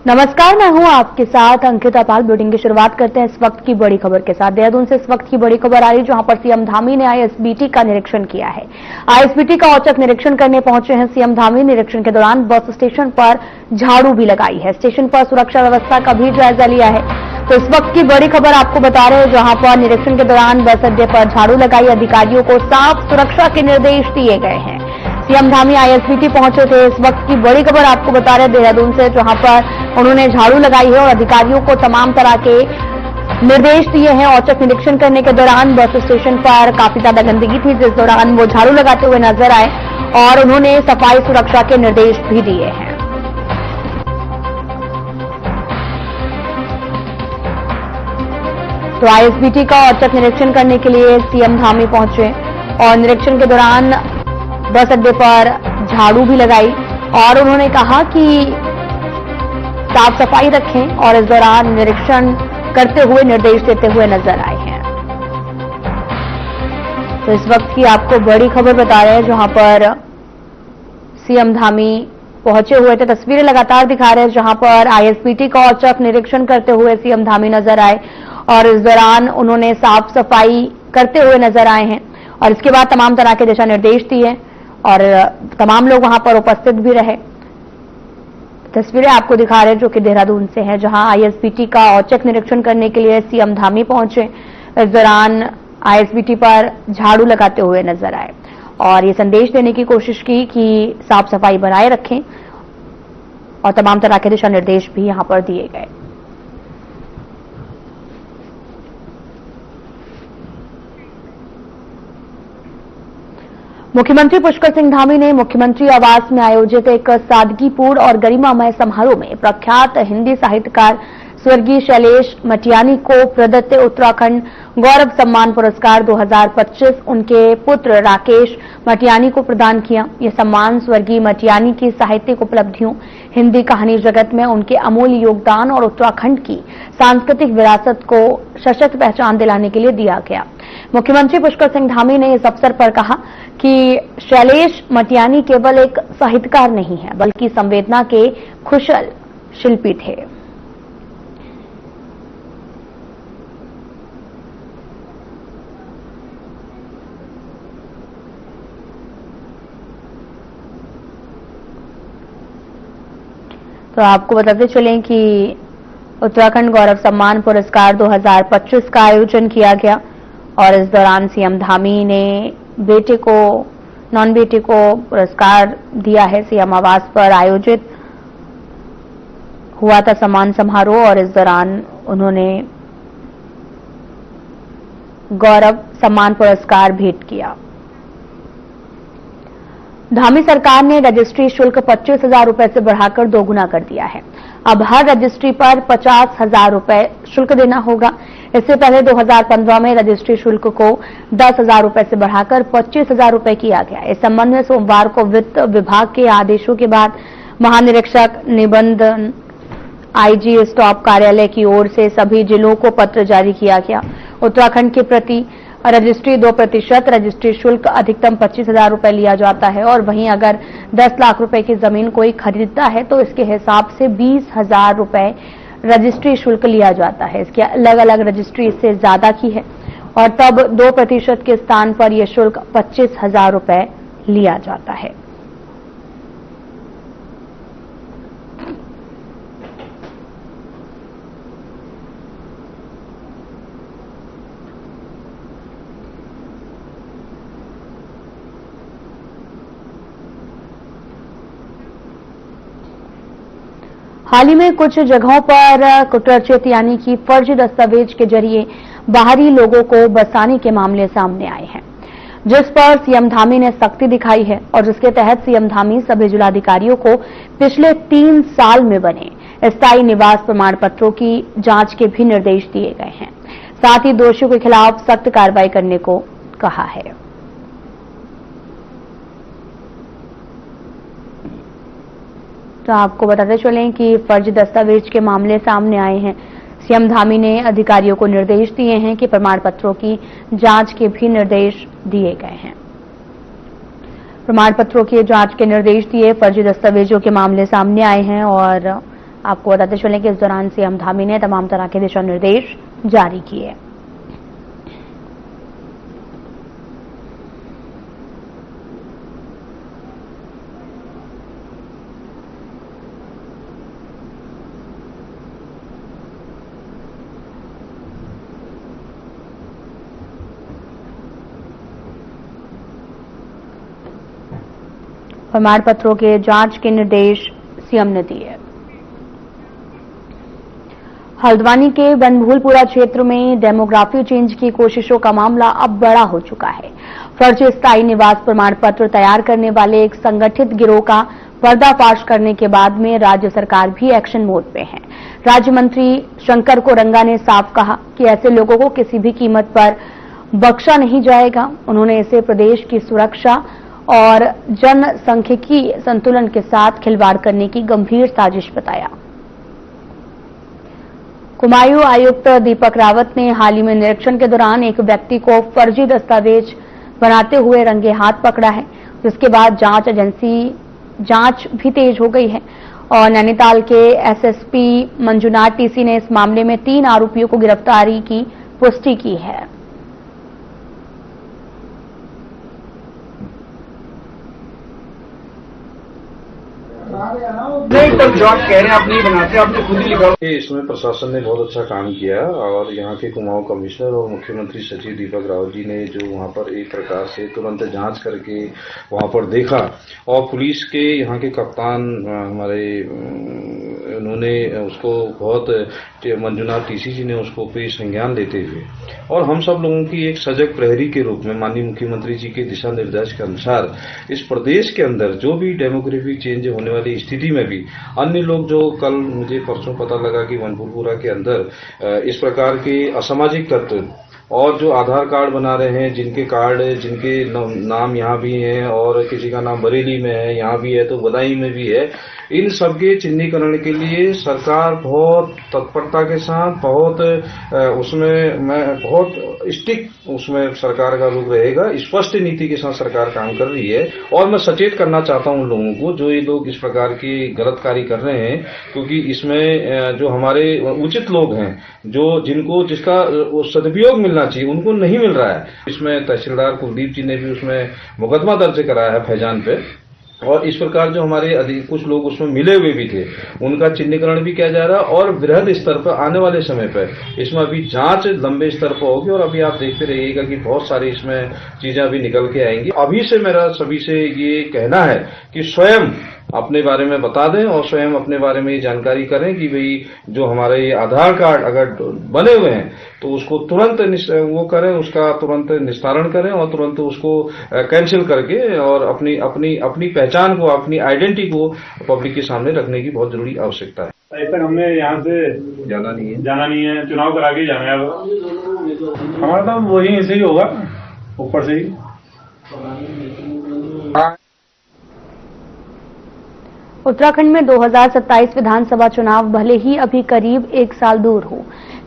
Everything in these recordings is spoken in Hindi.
नमस्कार, मैं हूं आपके साथ अंकिता पाल। बुलेटिन की शुरुआत करते हैं इस वक्त की बड़ी खबर के साथ। देहरादून से इस वक्त की बड़ी खबर आ रही है, जहां पर सीएम धामी ने आईएसबीटी का निरीक्षण किया है। आईएसबीटी का औचक निरीक्षण करने पहुंचे हैं सीएम धामी। निरीक्षण के दौरान बस स्टेशन पर झाड़ू भी लगाई है। स्टेशन पर सुरक्षा व्यवस्था का भी जायजा लिया है। तो इस वक्त की बड़ी खबर आपको बता रहे हैं, जहां पर निरीक्षण के दौरान बस अड्डे पर झाड़ू लगाई, अधिकारियों को साफ सुरक्षा के निर्देश दिए गए हैं। सीएम धामी आईएसबीटी पहुंचे थे। इस वक्त की बड़ी खबर आपको बता रहे हैं देहरादून से, जहां पर उन्होंने झाड़ू लगाई है और अधिकारियों को तमाम तरह के निर्देश दिए हैं। औचक निरीक्षण करने के दौरान बस स्टेशन पर काफी ज्यादा गंदगी थी, जिस दौरान वो झाड़ू लगाते हुए नजर आए और उन्होंने सफाई सुरक्षा के निर्देश भी दिए हैं। तो आईएसबीटी का औचक निरीक्षण करने के लिए सीएम धामी पहुंचे और निरीक्षण के दौरान बस अड्डे पर झाड़ू भी लगाई और उन्होंने कहा कि साफ सफाई रखें और इस दौरान निरीक्षण करते हुए निर्देश देते हुए नजर आए हैं। तो इस वक्त की आपको बड़ी खबर बता रहे हैं, जहां पर सीएम धामी पहुंचे हुए थे। तस्वीरें लगातार दिखा रहे हैं, जहां पर आईएसबीटी का औचक निरीक्षण करते हुए सीएम धामी नजर आए और इस दौरान उन्होंने साफ सफाई करते हुए नजर आए हैं और इसके बाद तमाम तरह के दिशा निर्देश दिए और तमाम लोग वहां पर उपस्थित भी रहे। तस्वीरें आपको दिखा रहे हैं जो कि देहरादून से है, जहां आईएसबीटी का औचक निरीक्षण करने के लिए सीएम धामी पहुंचे। इस दौरान आईएसबीटी पर झाड़ू लगाते हुए नजर आए और ये संदेश देने की कोशिश की कि साफ सफाई बनाए रखें और तमाम तरह के दिशा निर्देश भी यहां पर दिए गए। मुख्यमंत्री पुष्कर सिंह धामी ने मुख्यमंत्री आवास में आयोजित एक सादगीपूर्ण और गरिमामय समारोह में प्रख्यात हिंदी साहित्यकार स्वर्गीय शैलेश मटियानी को प्रदत्त उत्तराखंड गौरव सम्मान पुरस्कार 2025 उनके पुत्र राकेश मटियानी को प्रदान किया। यह सम्मान स्वर्गीय मटियानी की साहित्यिक उपलब्धियों, हिंदी कहानी जगत में उनके अमूल्य योगदान और उत्तराखंड की सांस्कृतिक विरासत को सशक्त पहचान दिलाने के लिए दिया गया। मुख्यमंत्री पुष्कर सिंह धामी ने इस अवसर पर कहा कि शैलेश मटियानी केवल एक साहित्यकार नहीं है, बल्कि संवेदना के कुशल शिल्पी थे। तो आपको बताते चलें कि उत्तराखंड गौरव सम्मान पुरस्कार 2025 का आयोजन किया गया और इस दौरान सीएम धामी ने नॉन बेटे को पुरस्कार दिया है। सीएम आवास पर आयोजित हुआ था सम्मान समारोह और इस दौरान उन्होंने गौरव सम्मान पुरस्कार भेंट किया। धामी सरकार ने रजिस्ट्री शुल्क 25,000 रुपए से बढ़ाकर 2 गुना कर दिया है। अब हर रजिस्ट्री पर 50,000 रुपए शुल्क देना होगा। इससे पहले 2015 में रजिस्ट्री शुल्क को 10,000 रुपए से बढ़ाकर 25,000 रुपए किया गया। इस संबंध में सोमवार को वित्त विभाग के आदेशों के बाद महानिरीक्षक निबंधन आईजी स्टॉप कार्यालय की ओर से सभी जिलों को पत्र जारी किया गया। उत्तराखंड के प्रति रजिस्ट्री 2% रजिस्ट्री शुल्क अधिकतम 25,000 रुपए लिया जाता है और वहीं अगर 10 लाख रुपए की जमीन कोई खरीदता है तो इसके हिसाब से 20,000 रुपए रजिस्ट्री शुल्क लिया जाता है। इसकी अलग अलग रजिस्ट्री इससे ज्यादा की है और तब 2% के स्थान पर यह शुल्क 25,000 रुपए लिया जाता है। हाल ही में कुछ जगहों पर कुटरचित यानी कि फर्जी दस्तावेज के जरिए बाहरी लोगों को बसाने के मामले सामने आए हैं, जिस पर सीएम धामी ने सख्ती दिखाई है और जिसके तहत सीएम धामी सभी जिलाधिकारियों को पिछले 3 साल में बने स्थायी निवास प्रमाण पत्रों की जांच के भी निर्देश दिए गए हैं। साथ ही दोषियों के खिलाफ सख्त कार्रवाई करने को कहा है। तो आपको बताते चलें कि फर्जी दस्तावेज के मामले सामने आए हैं। सीएम धामी ने अधिकारियों को निर्देश दिए हैं कि प्रमाण पत्रों की जांच के भी निर्देश दिए गए हैं। प्रमाण पत्रों की जांच के निर्देश दिए, फर्जी दस्तावेजों के मामले सामने आए हैं और आपको बताते चलें कि इस दौरान सीएम धामी ने तमाम तरह के दिशा निर्देश जारी किए। प्रमाण पत्रों के जांच के निर्देश सीएम ने दिए। हल्द्वानी के बनभूलपुरा क्षेत्र में डेमोग्राफी चेंज की कोशिशों का मामला अब बड़ा हो चुका है। फर्जी स्थायी निवास प्रमाण पत्र तैयार करने वाले एक संगठित गिरोह का पर्दाफाश करने के बाद में राज्य सरकार भी एक्शन मोड में है। राज्य मंत्री शंकर कोरंगा ने साफ कहा कि ऐसे लोगों को किसी भी कीमत पर बख्शा नहीं जाएगा। उन्होंने इसे प्रदेश की सुरक्षा और जनसांख्यिकी संतुलन के साथ खिलवाड़ करने की गंभीर साजिश बताया। कुमायूं आयुक्त दीपक रावत ने हाल ही में निरीक्षण के दौरान एक व्यक्ति को फर्जी दस्तावेज बनाते हुए रंगे हाथ पकड़ा है, जिसके बाद जांच एजेंसी जांच भी तेज हो गई है और नैनीताल के एसएसपी मंजुनाथ टीसी ने इस मामले में 3 आरोपियों को गिरफ्तारी की पुष्टि की है। जो आप कह रहे हैं आप नहीं बनाते, आपने खुद ही लिखा। इसमें प्रशासन ने बहुत अच्छा काम किया और यहाँ के कुमाऊं कमिश्नर और मुख्यमंत्री सचिव दीपक रावत जी ने जो वहाँ पर एक प्रकार से तुरंत जांच करके वहाँ पर देखा और पुलिस के यहाँ के कप्तान हमारे उन्होंने उसको बहुत मंजुनाथ टीसी जी ने उसको पे संज्ञान लेते हुए और हम सब लोगों की एक सजग प्रहरी के रूप में माननीय मुख्यमंत्री जी के दिशा निर्देश के अनुसार इस प्रदेश के अंदर जो भी डेमोग्राफिक चेंज होने वाली स्थिति में भी अन्य लोग जो कल मुझे परसों पता लगा कि बनभूलपुरा के अंदर इस प्रकार के असामाजिक तत्व और जो आधार कार्ड बना रहे हैं जिनके नाम यहाँ भी हैं और किसी का नाम बरेली में है, यहाँ भी है तो बदायूं में भी है, इन सबके चिन्हीकरण के लिए सरकार बहुत तत्परता के साथ बहुत स्ट्रिक्ट उसमें सरकार का रुख रहेगा। स्पष्ट नीति के साथ सरकार काम कर रही है और मैं सचेत करना चाहता हूं उन लोगों को जो ये लोग इस प्रकार की गलत कार्य कर रहे हैं, क्योंकि इसमें जो हमारे उचित लोग हैं जिसका सदुपयोग मिलना चाहिए उनको नहीं मिल रहा है। इसमें तहसीलदार कुलदीप जी ने भी उसमें मुकदमा दर्ज कराया है फैजान पे और इस प्रकार जो हमारे कुछ लोग उसमें मिले हुए भी थे उनका चिन्हीकरण भी किया जा रहा है और वृहद स्तर पर आने वाले समय पर इसमें अभी जांच लंबे स्तर पर होगी और अभी आप देखते रहिएगा कि बहुत सारी इसमें चीजें अभी निकल के आएंगी। अभी से मेरा सभी से ये कहना है कि स्वयं अपने बारे में बता दें और स्वयं अपने बारे में ये जानकारी करें कि भाई जो हमारे आधार कार्ड अगर बने हुए हैं तो उसको तुरंत वो करें, उसका तुरंत निस्तारण करें और तुरंत उसको कैंसिल करके और अपनी पहचान को, अपनी आइडेंटिटी को पब्लिक के सामने रखने की बहुत जरूरी आवश्यकता है। ऐसा हमने यहाँ से जाना नहीं है, चुनाव करा के जाना है। हमारा तो वही ऐसे ही होगा, ऊपर से ही। उत्तराखंड में 2027 विधानसभा चुनाव भले ही अभी करीब 1 साल दूर हो,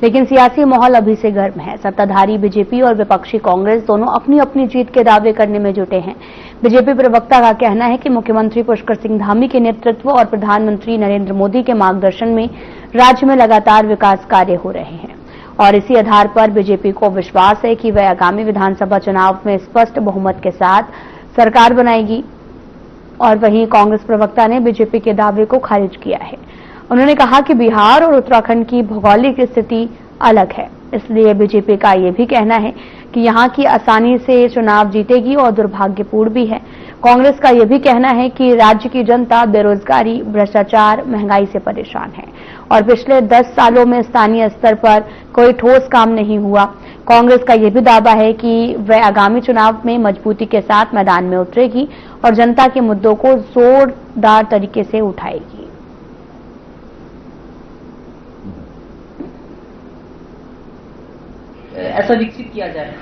लेकिन सियासी माहौल अभी से गर्म है। सत्ताधारी बीजेपी और विपक्षी कांग्रेस दोनों अपनी अपनी जीत के दावे करने में जुटे हैं। बीजेपी प्रवक्ता का कहना है कि मुख्यमंत्री पुष्कर सिंह धामी के नेतृत्व और प्रधानमंत्री नरेंद्र मोदी के मार्गदर्शन में राज्य में लगातार विकास कार्य हो रहे हैं और इसी आधार पर बीजेपी को विश्वास है कि वह आगामी विधानसभा चुनाव में स्पष्ट बहुमत के साथ सरकार बनाएगी। और वहीं कांग्रेस प्रवक्ता ने बीजेपी के दावे को खारिज किया है। उन्होंने कहा कि बिहार और उत्तराखंड की भौगोलिक स्थिति अलग है, इसलिए बीजेपी का यह भी कहना है कि यहां की आसानी से चुनाव जीतेगी और दुर्भाग्यपूर्ण भी है। कांग्रेस का यह भी कहना है कि राज्य की जनता बेरोजगारी, भ्रष्टाचार, महंगाई से परेशान है और पिछले 10 सालों में स्थानीय स्तर पर कोई ठोस काम नहीं हुआ। कांग्रेस का यह भी दावा है कि वह आगामी चुनाव में मजबूती के साथ मैदान में उतरेगी और जनता के मुद्दों को जोरदार तरीके से उठाएगी। ऐसा विकसित किया जाए।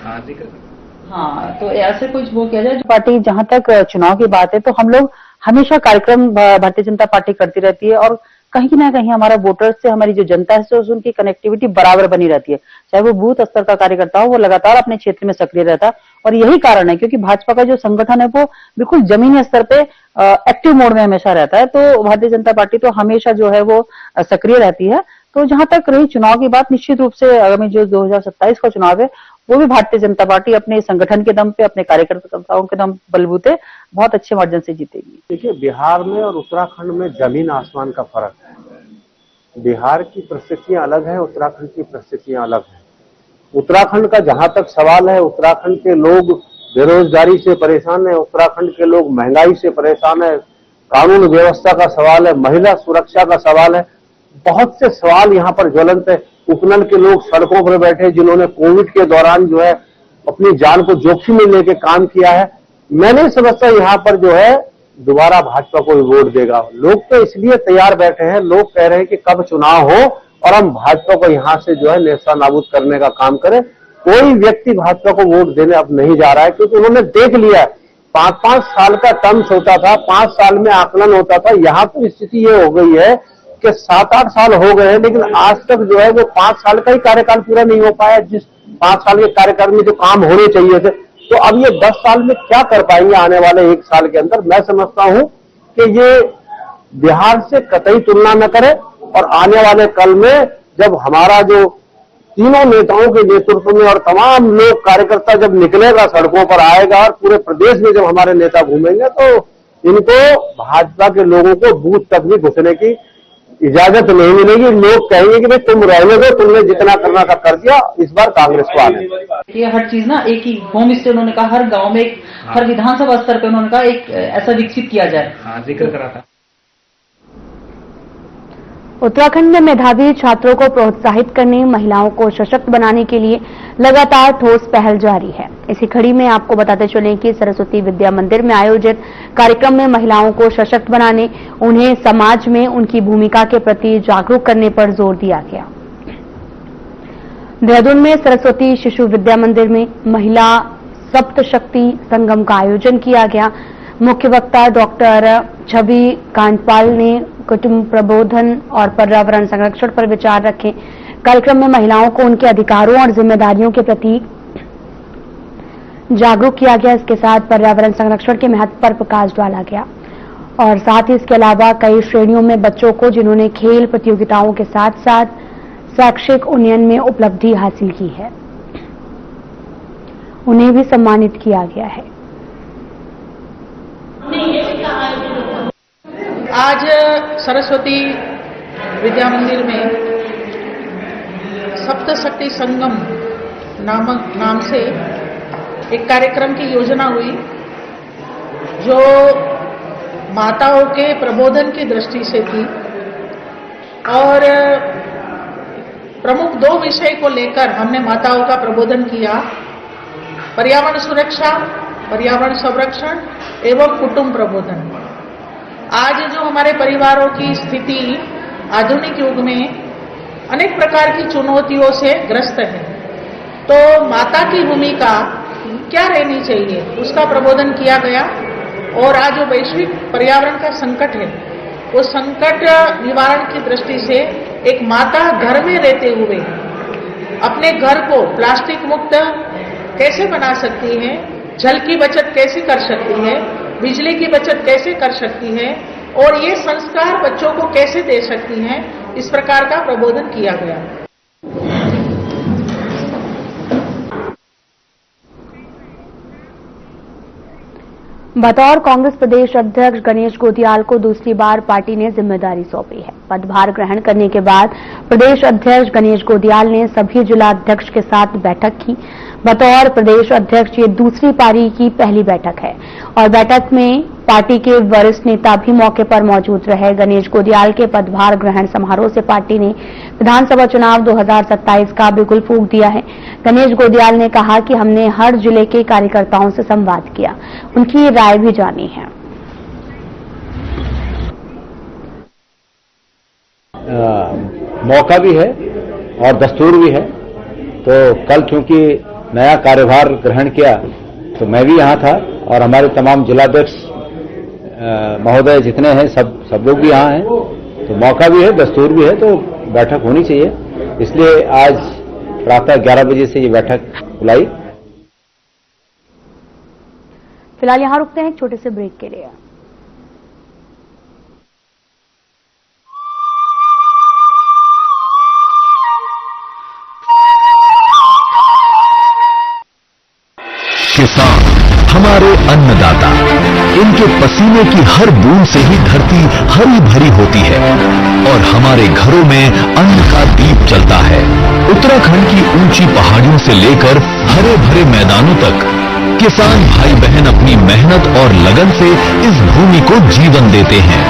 हाँ, तो ऐसे कुछ वो किया जाए। पार्टी जहां तक चुनाव की बात है तो हम लोग हमेशा कार्यक्रम भारतीय जनता पार्टी करती रहती है और कहीं ना कहीं हमारा वोटर्स से हमारी जो जनता है उनकी कनेक्टिविटी बराबर बनी रहती है, चाहे वो बूथ स्तर का कार्यकर्ता हो, वो लगातार अपने क्षेत्र में सक्रिय रहता है। और यही कारण है क्योंकि भाजपा का जो संगठन है वो बिल्कुल जमीनी स्तर पे एक्टिव मोड में हमेशा रहता है। तो भारतीय जनता पार्टी तो हमेशा जो है वो सक्रिय रहती है। तो जहां तक रही चुनाव की बात, निश्चित रूप से आगामी जो 2027 का चुनाव है वो भी भारतीय जनता पार्टी अपने संगठन के दम पे, अपने कार्यकर्ताओं के दम बलबूते बहुत अच्छे मार्जिन से जीतेगी। देखिए, बिहार में और उत्तराखंड में जमीन आसमान का फर्क है। बिहार की परिस्थितियां अलग है, उत्तराखंड की परिस्थितियां अलग है। उत्तराखंड का जहां तक सवाल है, उत्तराखंड के लोग बेरोजगारी से परेशान है, उत्तराखंड के लोग महंगाई से परेशान है, कानून व्यवस्था का सवाल है, महिला सुरक्षा का सवाल है, बहुत से सवाल यहाँ पर ज्वलंत है। उपनल के लोग सड़कों पर बैठे, जिन्होंने कोविड के दौरान जो है अपनी जान को जोखिम में लेके काम किया है। मैं नहीं समझता यहाँ पर जो है दोबारा भाजपा को वोट देगा। लोग तो इसलिए तैयार बैठे हैं, लोग कह रहे हैं कि कब चुनाव हो और हम भाजपा को यहाँ से जो है नेस्ता नाबूद करने का काम करें। कोई व्यक्ति भाजपा को वोट देने अब नहीं जा रहा है, क्योंकि उन्होंने देख लिया है 5-5 साल का टर्म्स होता था, 5 साल में आकलन होता था। यहाँ तो स्थिति ये हो गई है कि 7-8 साल हो गए हैं, लेकिन आज तक जो है वो 5 साल का ही कार्यकाल पूरा नहीं हो पाया, जिस 5 साल के कार्यकाल में जो काम होने चाहिए थे। तो अब ये 10 साल में क्या कर पाएंगे आने वाले 1 साल के अंदर। मैं समझता हूं कि ये बिहार से कतई तुलना न करे, और आने वाले कल में जब हमारा जो तीनों नेताओं के नेतृत्व में और तमाम लोग कार्यकर्ता जब निकलेगा, सड़कों पर आएगा और पूरे प्रदेश में जब हमारे नेता घूमेंगे, तो इनको भाजपा के लोगों को बूथ तक भी घुसने की इजाजत नहीं मिलेगी। लोग कहेंगे कि भाई तुम रहने दो, तुमने जितना करना था कर दिया, इस बार कांग्रेस को आने। ये हर चीज ना एक ही होम स्टे उन्होंने कहा, हर गांव में हर विधानसभा स्तर पे उन्होंने कहा एक ऐसा विकसित किया जाए। जिक्र करा था। उत्तराखंड में मेधावी छात्रों को प्रोत्साहित करने, महिलाओं को सशक्त बनाने के लिए लगातार ठोस पहल जारी है। इसी कड़ी में आपको बताते चलें कि सरस्वती विद्या मंदिर में आयोजित कार्यक्रम में महिलाओं को सशक्त बनाने, उन्हें समाज में उनकी भूमिका के प्रति जागरूक करने पर जोर दिया गया। देहरादून में सरस्वती शिशु विद्या मंदिर में महिला सप्तशक्ति संगम का आयोजन किया गया। मुख्य वक्ता डॉक्टर छवि कांडपाल ने कुटुंब प्रबोधन और पर्यावरण संरक्षण पर विचार रखे। कार्यक्रम में महिलाओं को उनके अधिकारों और जिम्मेदारियों के प्रति जागरूक किया गया। इसके साथ पर्यावरण संरक्षण के महत्व पर प्रकाश डाला गया और साथ ही इसके अलावा कई श्रेणियों में बच्चों को, जिन्होंने खेल प्रतियोगिताओं के साथ साथ शैक्षिक उन्नयन में उपलब्धि हासिल की है, उन्हें भी सम्मानित किया गया है। आज सरस्वती विद्या मंदिर में सप्तशक्ति संगम नाम से एक कार्यक्रम की योजना हुई, जो माताओं के प्रबोधन की दृष्टि से थी और प्रमुख 2 विषय को लेकर हमने माताओं का प्रबोधन किया: पर्यावरण सुरक्षा, पर्यावरण संरक्षण एवं कुटुंब प्रबोधन। आज जो हमारे परिवारों की स्थिति आधुनिक युग में अनेक प्रकार की चुनौतियों से ग्रस्त है, तो माता की भूमिका क्या रहनी चाहिए उसका प्रबोधन किया गया। और आज जो वैश्विक पर्यावरण का संकट है, वो संकट निवारण की दृष्टि से एक माता घर में रहते हुए अपने घर को प्लास्टिक मुक्त कैसे बना सकती है, जल की बचत कैसे कर सकती है, बिजली की बचत कैसे कर सकती है और ये संस्कार बच्चों को कैसे दे सकती हैं, इस प्रकार का प्रबोधन किया गया। बतौर कांग्रेस प्रदेश अध्यक्ष गणेश गोदियाल को दूसरी बार पार्टी ने जिम्मेदारी सौंपी है। पदभार ग्रहण करने के बाद प्रदेश अध्यक्ष गणेश गोदियाल ने सभी जिला अध्यक्ष के साथ बैठक की। बतौर प्रदेश अध्यक्ष ये दूसरी पारी की पहली बैठक है और बैठक में पार्टी के वरिष्ठ नेता भी मौके पर मौजूद रहे। गणेश गोदियाल के पदभार ग्रहण समारोह से पार्टी ने विधानसभा चुनाव 2027 का बिगुल फूंक दिया है। गणेश गोदियाल ने कहा कि हमने हर जिले के कार्यकर्ताओं से संवाद किया, उनकी राय भी जानी है। मौका भी है और दस्तूर भी है। तो कल चूंकि नया कार्यभार ग्रहण किया तो मैं भी यहाँ था और हमारे तमाम जिलाध्यक्ष महोदय जितने हैं सब लोग भी यहाँ हैं। तो मौका भी है, दस्तूर भी है, तो बैठक होनी चाहिए। इसलिए आज प्रातः 11 बजे से ये बैठक बुलाई। फिलहाल यहां रुकते हैं एक छोटे से ब्रेक के लिए। किसान हमारे अन्नदाता, इनके पसीने की हर बूंद से ही धरती हरी भरी होती है और हमारे घरों में अन्न का दीप जलता है। उत्तराखंड की ऊंची पहाड़ियों से लेकर हरे भरे मैदानों तक किसान भाई बहन अपनी मेहनत और लगन से इस भूमि को जीवन देते हैं।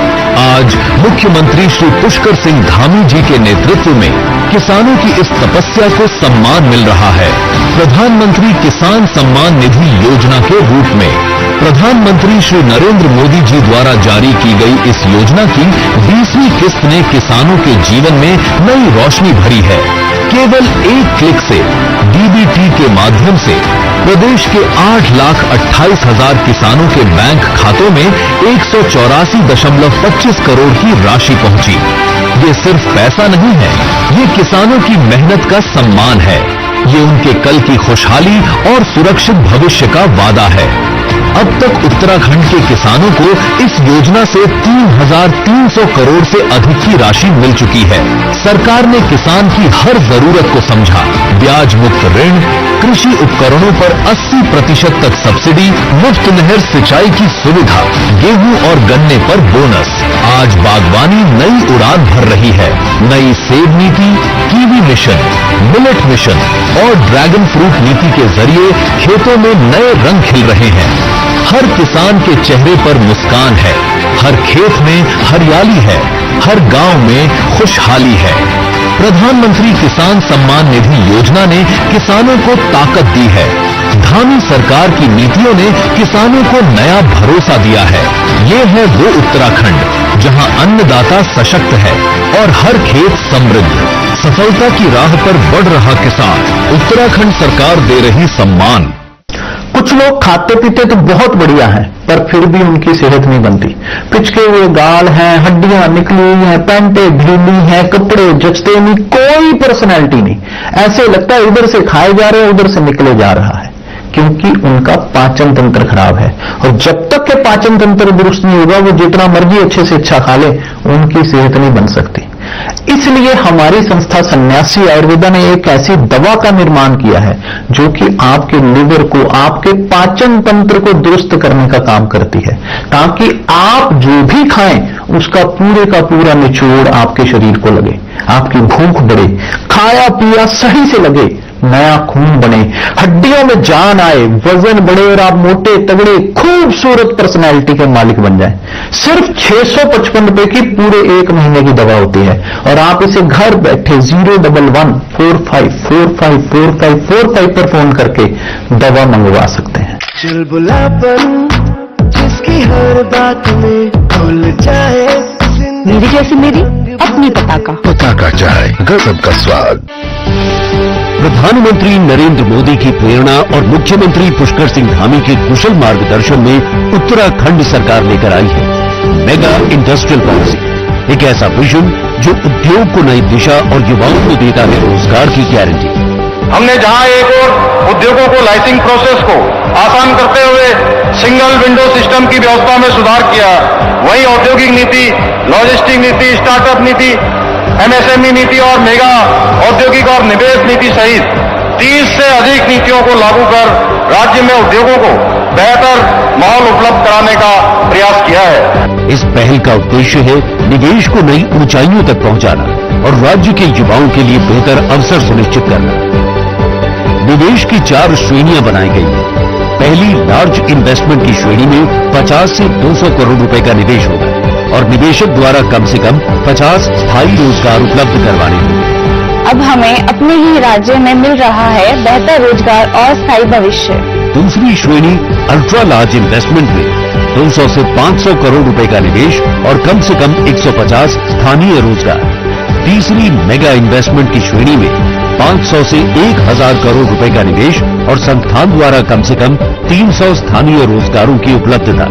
आज मुख्यमंत्री श्री पुष्कर सिंह धामी जी के नेतृत्व में किसानों की इस तपस्या को सम्मान मिल रहा है। प्रधानमंत्री किसान सम्मान निधि योजना के रूप में प्रधानमंत्री श्री नरेंद्र मोदी जी द्वारा जारी की गई इस योजना की 20वीं किस्त ने किसानों के जीवन में नई रोशनी भरी है। केवल एक क्लिक से डीबीटी के माध्यम से प्रदेश के 8,28,000 किसानों के बैंक खातों में 184.25 करोड़ की राशि पहुंची। ये सिर्फ पैसा नहीं है, ये किसानों की मेहनत का सम्मान है। ये उनके कल की खुशहाली और सुरक्षित भविष्य का वादा है। अब तक उत्तराखंड के किसानों को इस योजना से 3,300 करोड़ से अधिक की राशि मिल चुकी है। सरकार ने किसान की हर जरूरत को समझा। ब्याज मुक्त ऋण, कृषि उपकरणों पर 80% तक सब्सिडी, मुफ्त नहर सिंचाई की सुविधा, गेहूं और गन्ने पर बोनस। आज बागवानी नई उड़ान भर रही है। नई सेब नीति, कीवी मिशन, मिलेट मिशन और ड्रैगन फ्रूट नीति के जरिए खेतों में नए रंग खिल रहे हैं। हर किसान के चेहरे पर मुस्कान है, हर खेत में हरियाली है, हर गांव में खुशहाली है। प्रधानमंत्री किसान सम्मान निधि योजना ने किसानों को ताकत दी है। धामी सरकार की नीतियों ने किसानों को नया भरोसा दिया है। ये है वो उत्तराखंड जहां अन्नदाता सशक्त है और हर खेत समृद्ध। सफलता की राह पर बढ़ रहा किसान, उत्तराखंड सरकार दे रही सम्मान। कुछ लोग खाते पीते तो बहुत बढ़िया हैं, पर फिर भी उनकी सेहत नहीं बनती। पिचके हुए गाल हैं, हड्डियां निकली हुई हैं, पैंटें ढीली हैं, कपड़े जचते नहीं, कोई पर्सनैलिटी नहीं। ऐसे लगता है इधर से खाए जा रहे हैं, उधर से निकले जा रहा है, क्योंकि उनका पाचन तंत्र खराब है। और जब तक के पाचन तंत्र दुरुस्त नहीं होगा, वो जितना मर्जी अच्छे से अच्छा खा ले, उनकी सेहत नहीं बन सकती। इसलिए हमारी संस्था सन्यासी आयुर्वेदा ने एक ऐसी दवा का निर्माण किया है जो कि आपके लिवर को, आपके पाचन तंत्र को दुरुस्त करने का काम करती है, ताकि आप जो भी खाएं उसका पूरे का पूरा निचोड़ आपके शरीर को लगे, आपकी भूख बढ़े, खाया पिया सही से लगे, नया खून बने, हड्डियों में जान आए, वजन बढ़े और आप मोटे तगड़े खूबसूरत पर्सनैलिटी के मालिक बन जाएं। सिर्फ 655 रुपए की पूरे 1 महीने की दवा होती है और आप इसे घर बैठे 01145454545 पर फोन करके दवा मंगवा सकते हैं। चुलबुलापन जिसकी हर बात में खुल जाए, मेरी जैसी मेरी अपनी पताका चाय, गजब का स्वाद। प्रधानमंत्री नरेंद्र मोदी की प्रेरणा और मुख्यमंत्री पुष्कर सिंह धामी के कुशल मार्गदर्शन में उत्तराखंड सरकार लेकर आई है मेगा इंडस्ट्रियल पॉलिसी, एक ऐसा विजन जो उद्योग को नई दिशा और युवाओं को देता है रोजगार की गारंटी। हमने जहां एक और उद्योगों को लाइसेंसिंग प्रोसेस को आसान करते हुए सिंगल विंडो सिस्टम की व्यवस्था में सुधार किया, वहीं औद्योगिक नीति, लॉजिस्टिक नीति, स्टार्टअप नीति, एमएसएमई नीति और मेगा औद्योगिक और निवेश नीति सहित 30 से अधिक नीतियों को लागू कर राज्य में उद्योगों को बेहतर माहौल उपलब्ध कराने का प्रयास किया है। इस पहल का उद्देश्य है निवेश को नई ऊंचाइयों तक पहुंचाना और राज्य के युवाओं के लिए बेहतर अवसर सुनिश्चित करना। निवेश की 4 श्रेणियां बनाई गई हैं। पहली लार्ज इन्वेस्टमेंट की श्रेणी में 50 से 200 करोड़ रुपए का निवेश होगा और निवेशक द्वारा कम से कम 50 स्थायी रोजगार उपलब्ध करवाने होंगे। अब हमें अपने ही राज्य में मिल रहा है बेहतर रोजगार और स्थायी भविष्य। दूसरी श्रेणी अल्ट्रा लार्ज इन्वेस्टमेंट में 200 से 500 करोड़ रुपए का निवेश और कम से कम 150 स्थानीय रोजगार। तीसरी मेगा इन्वेस्टमेंट की श्रेणी में 500 से 1000 करोड़ रुपए का निवेश और संस्थान द्वारा कम से कम 300 स्थानीय रोजगारों की उपलब्धता।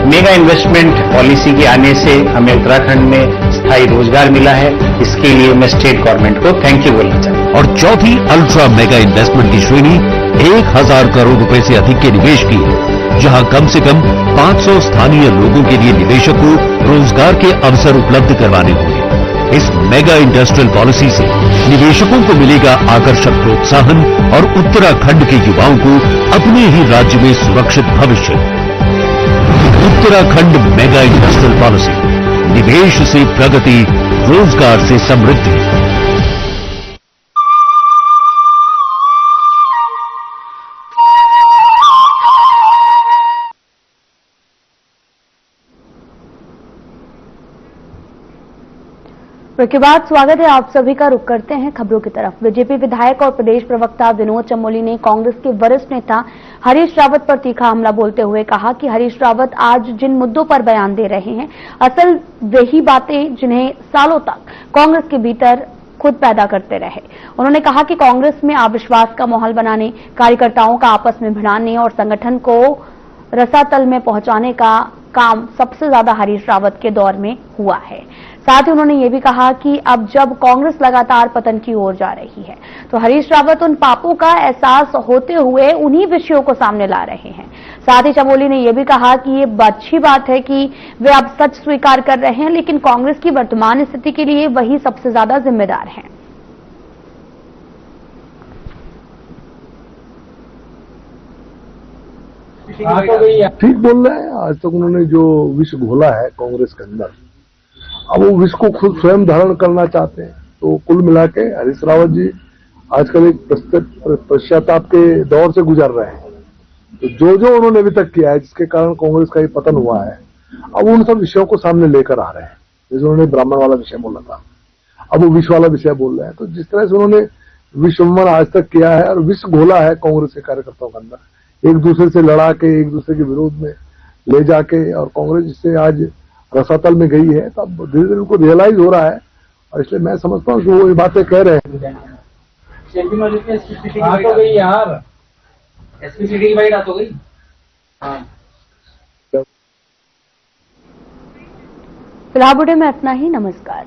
मेगा इन्वेस्टमेंट पॉलिसी के आने से हमें उत्तराखंड में अस्थायी रोजगार मिला है। इसके लिए मैं स्टेट गवर्नमेंट को थैंक यू बोलना चाहता हूँ। और चौथी अल्ट्रा मेगा इन्वेस्टमेंट की श्रेणी 1000 करोड़ रुपए से अधिक के निवेश की है, जहां कम से कम 500 स्थानीय लोगों के लिए निवेशक को रोजगार के अवसर उपलब्ध करवाने होंगे। इस मेगा इंडस्ट्रियल पॉलिसी से निवेशकों को मिलेगा आकर्षक प्रोत्साहन और उत्तराखंड के युवाओं को अपने ही राज्य में सुरक्षित भविष्य। उत्तराखंड मेगा इंडस्ट्रियल पॉलिसी, निवेश से प्रगति, रोजगार से समृद्धि। के बाद स्वागत है आप सभी का। रुख करते हैं खबरों की तरफ। बीजेपी विधायक और प्रदेश प्रवक्ता विनोद चमोली ने कांग्रेस के वरिष्ठ नेता हरीश रावत पर तीखा हमला बोलते हुए कहा कि हरीश रावत आज जिन मुद्दों पर बयान दे रहे हैं, असल वही बातें जिन्हें सालों तक कांग्रेस के भीतर खुद पैदा करते रहे। उन्होंने कहा कि कांग्रेस में अविश्वास का माहौल बनाने, कार्यकर्ताओं का आपस में भिड़ाने और संगठन को रसातल में पहुंचाने का काम सबसे ज्यादा हरीश रावत के दौर में हुआ है। साथ ही उन्होंने ये भी कहा कि अब जब कांग्रेस लगातार पतन की ओर जा रही है, तो हरीश रावत उन पापों का एहसास होते हुए उन्हीं विषयों को सामने ला रहे हैं। साथ ही चमोली ने यह भी कहा कि ये अच्छी बात है कि वे अब सच स्वीकार कर रहे हैं, लेकिन कांग्रेस की वर्तमान स्थिति के लिए वही सबसे ज्यादा जिम्मेदार हैं। ठीक बोल रहे हैं। आज तक उन्होंने जो विष घोला है कांग्रेस के अंदर, अब वो विष को खुद स्वयं धारण करना चाहते हैं। तो कुल मिला के हरीश रावत जी आजकल एक पश्चाताप के दौर से गुजर रहे हैं। तो जो उन्होंने अभी तक किया है, जिसके कारण कांग्रेस का ये पतन हुआ है, अब उन सब विषयों को सामने लेकर आ रहे हैं। जैसे उन्होंने ब्राह्मण वाला विषय बोला था, अब वो विष वाला विषय बोल रहे हैं। तो जिस तरह से उन्होंने विषमन आज तक किया है और विष घोला है कांग्रेस के कार्यकर्ताओं के अंदर, एक दूसरे से लड़ा के, एक दूसरे के विरोध में ले जाके, और कांग्रेस जिससे आज रसातल में गई है, तब धीरे धीरे उनको रियलाइज हो रहा है। और इसलिए मैं समझता हूँ कि वो ये बातें कह रहे हैं। एसपीसीडी की बाइट रात हो गई। फिलहाल बुढ़े में इतना ही। नमस्कार।